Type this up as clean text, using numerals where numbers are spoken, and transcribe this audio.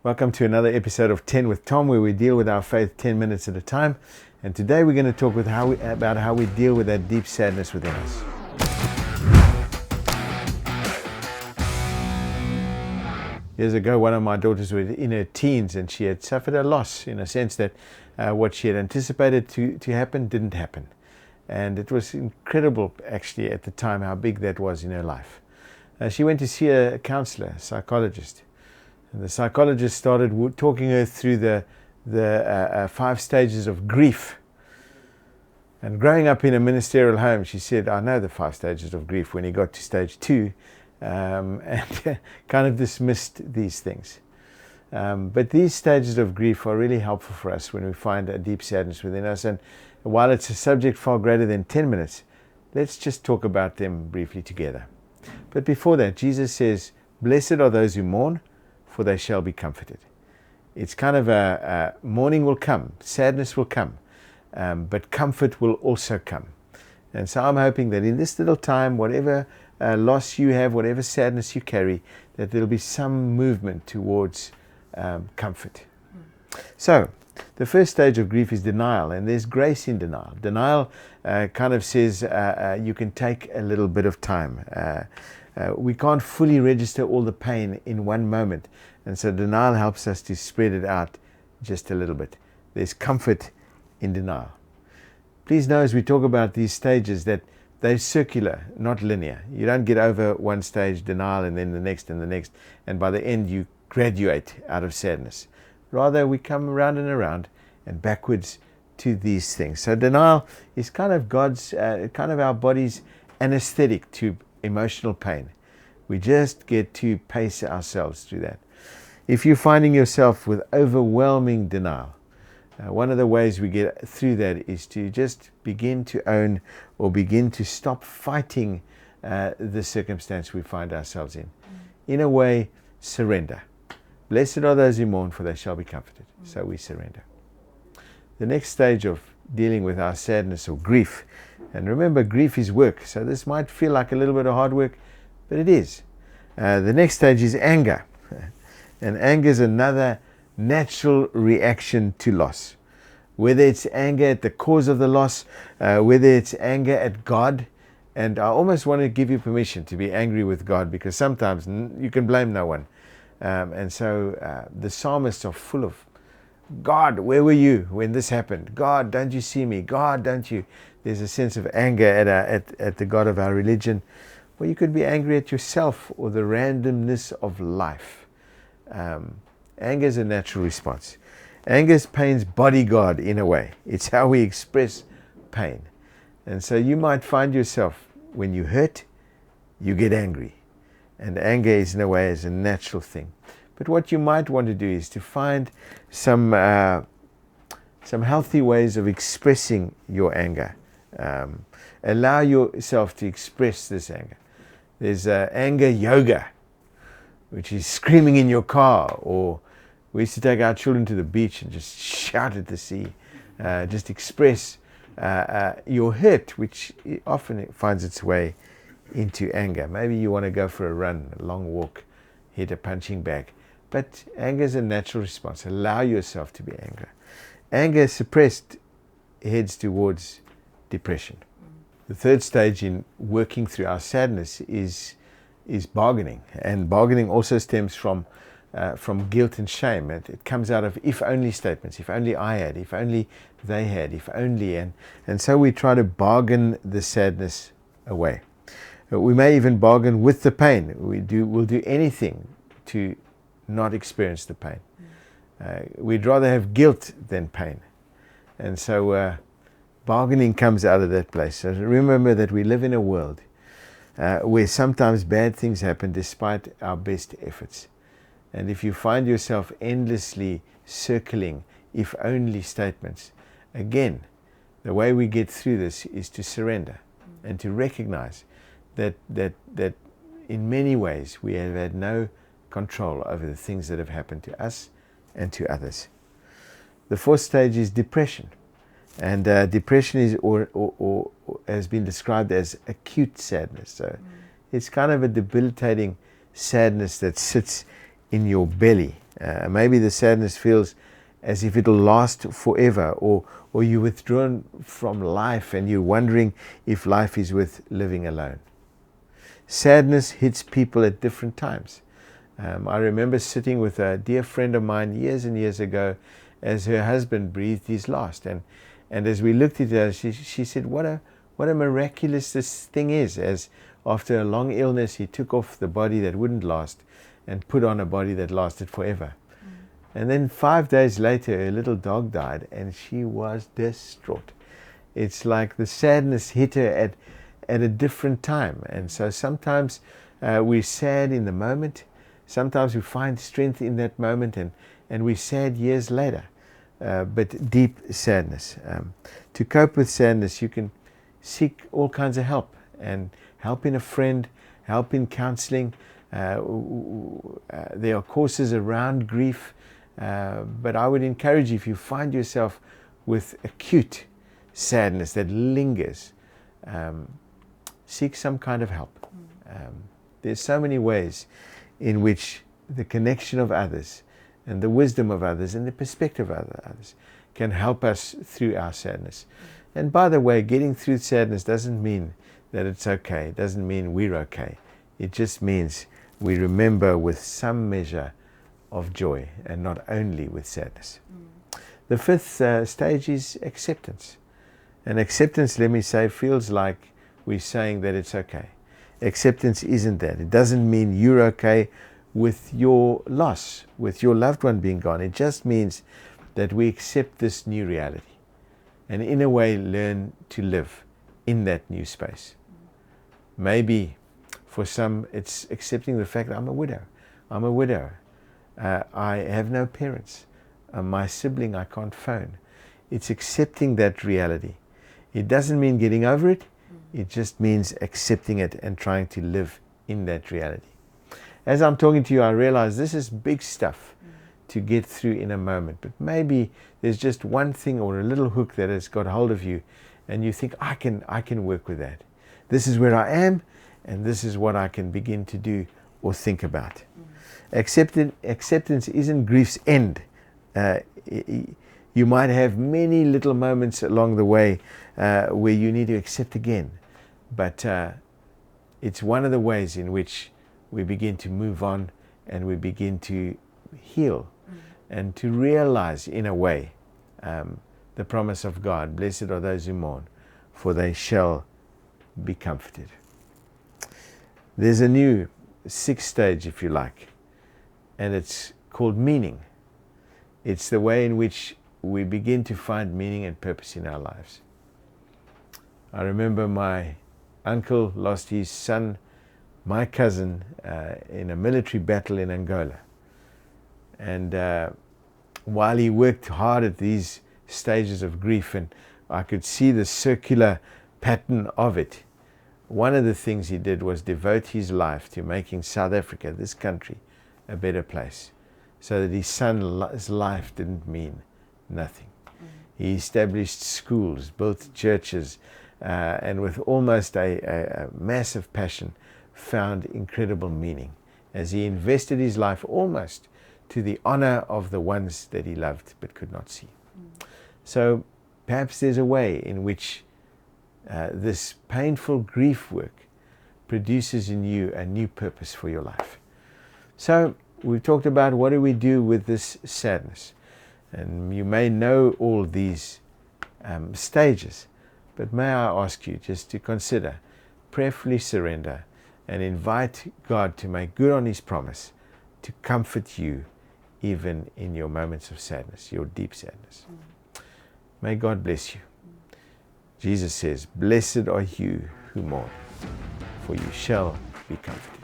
Welcome to another episode of 10 with Tom, where we deal with our faith 10 minutes at a time. And today we're going to talk about how we deal with that deep sadness within us. Years ago, one of my daughters was in her teens and she had suffered a loss, in a sense that what she had anticipated to happen didn't happen. And it was incredible, actually, at the time, how big that was in her life. She went to see a counselor, a psychologist. And the psychologist started talking her through the 5 stages of grief. And growing up in a ministerial home, she said, I know the 5 stages of grief, when he got to stage 2, and kind of dismissed these things. But these stages of grief are really helpful for us when we find a deep sadness within us. And while it's a subject far greater than 10 minutes, let's just talk about them briefly together. But before that, Jesus says, "Blessed are those who mourn, for they shall be comforted." It's kind of a mourning will come, sadness will come, but comfort will also come. And so I'm hoping that in this little time, whatever loss you have, whatever sadness you carry, that there'll be some movement towards comfort. So the first stage of grief is denial, and there's grace in denial. Denial kind of says you can take a little bit of time. We can't fully register all the pain in one moment, and so denial helps us to spread it out just a little bit. There's comfort in denial. Please know, as we talk about these stages, that they're circular, not linear. You don't get over one stage, denial, and then the next and the next, and by the end you graduate out of sadness. Rather, we come around and around and backwards to these things. So denial is kind of our body's anesthetic to emotional pain. We just get to pace ourselves through that. If you're finding yourself with overwhelming denial, one of the ways we get through that is to just begin to own or begin to stop fighting the circumstance we find ourselves in. In a way, surrender. Blessed are those who mourn, for they shall be comforted. So we surrender. The next stage of dealing with our sadness or grief, and remember, grief is work, so this might feel like a little bit of hard work, but it is. The next stage is anger. And anger is another natural reaction to loss. Whether it's anger at the cause of the loss, whether it's anger at God, and I almost want to give you permission to be angry with God, because sometimes you can blame no one. And so the psalmists are full of, God, where were you when this happened? God, don't you see me? God, don't you? There's a sense of anger at the God of our religion. Or you could be angry at yourself or the randomness of life. Anger is a natural response. Anger is pain's bodyguard in a way. It's how we express pain. And so you might find yourself, when you hurt, you get angry. And anger is, in a way, is a natural thing. But what you might want to do is to find some healthy ways of expressing your anger. Allow yourself to express this anger. There's anger yoga, which is screaming in your car, or we used to take our children to the beach and just shout at the sea. Just express your hurt, which often finds its way into anger. Maybe you want to go for a run, a long walk, hit a punching bag. But anger is a natural response. Allow yourself to be angry. Anger suppressed heads towards depression. The third stage in working through our sadness is bargaining. And bargaining also stems from guilt and shame. It comes out of if only statements. If only I had, if only they had, if only. And so we try to bargain the sadness away. We may even bargain with the pain. We'll do anything to not experience the pain. We'd rather have guilt than pain. And so bargaining comes out of that place. So remember that we live in a world where sometimes bad things happen despite our best efforts. And if you find yourself endlessly circling if only statements, again, the way we get through this is to surrender and to recognize that in many ways we have had no control over the things that have happened to us and to others. The fourth stage is depression. And depression is or has been described as acute sadness. So it's kind of a debilitating sadness that sits in your belly. Maybe the sadness feels as if it'll last forever, or you're withdrawn from life and you're wondering if life is worth living alone. Sadness hits people at different times. I remember sitting with a dear friend of mine years and years ago as her husband breathed his last. And as we looked at her, she said, what a miraculous this thing is, as after a long illness, he took off the body that wouldn't last and put on a body that lasted forever. And then 5 days later, her little dog died, and she was distraught. It's like the sadness hit her at a different time. And so sometimes we're sad in the moment. Sometimes we find strength in that moment, and we're sad years later. But deep sadness. To cope with sadness, you can seek all kinds of help, and help in a friend, help in counseling. There are courses around grief. But I would encourage you, if you find yourself with acute sadness that lingers, seek some kind of help. There's so many ways in which the connection of others and the wisdom of others and the perspective of others can help us through our sadness. And by the way, getting through sadness doesn't mean that it's okay. It doesn't mean we're okay. It just means we remember with some measure of joy and not only with sadness. The fifth stage is acceptance. And acceptance, let me say, feels like we're saying that it's okay. Acceptance isn't that. It doesn't mean you're okay with your loss, with your loved one being gone. It just means that we accept this new reality and in a way learn to live in that new space. Maybe for some it's accepting the fact that I'm a widow. I'm a widow. I have no parents. My sibling I can't phone. It's accepting that reality. It doesn't mean getting over it. It just means accepting it and trying to live in that reality. As I'm talking to you, I realize this is big stuff to get through in a moment. But maybe there's just one thing or a little hook that has got hold of you, and you think, I can work with that. This is where I am, and this is what I can begin to do or think about. Acceptance isn't grief's end. You might have many little moments along the way where you need to accept again. But it's one of the ways in which we begin to move on and we begin to heal and to realize in a way the promise of God. Blessed are those who mourn, for they shall be comforted. There's a new sixth stage, if you like, and it's called meaning. It's the way in which we begin to find meaning and purpose in our lives. I remember my uncle lost his son, my cousin, in a military battle in Angola. And while he worked hard at these stages of grief, and I could see the circular pattern of it, one of the things he did was devote his life to making South Africa, this country, a better place, so that his son's life didn't mean nothing. He established schools, built churches, and with almost a massive passion found incredible meaning as he invested his life almost to the honor of the ones that he loved but could not see. So perhaps there's a way in which this painful grief work produces in you a new purpose for your life. So we've talked about what do we do with this sadness. And you may know all these stages, but may I ask you just to consider, prayerfully surrender, and invite God to make good on His promise to comfort you even in your moments of sadness, your deep sadness. May God bless you. Jesus says, "Blessed are you who mourn, for you shall be comforted."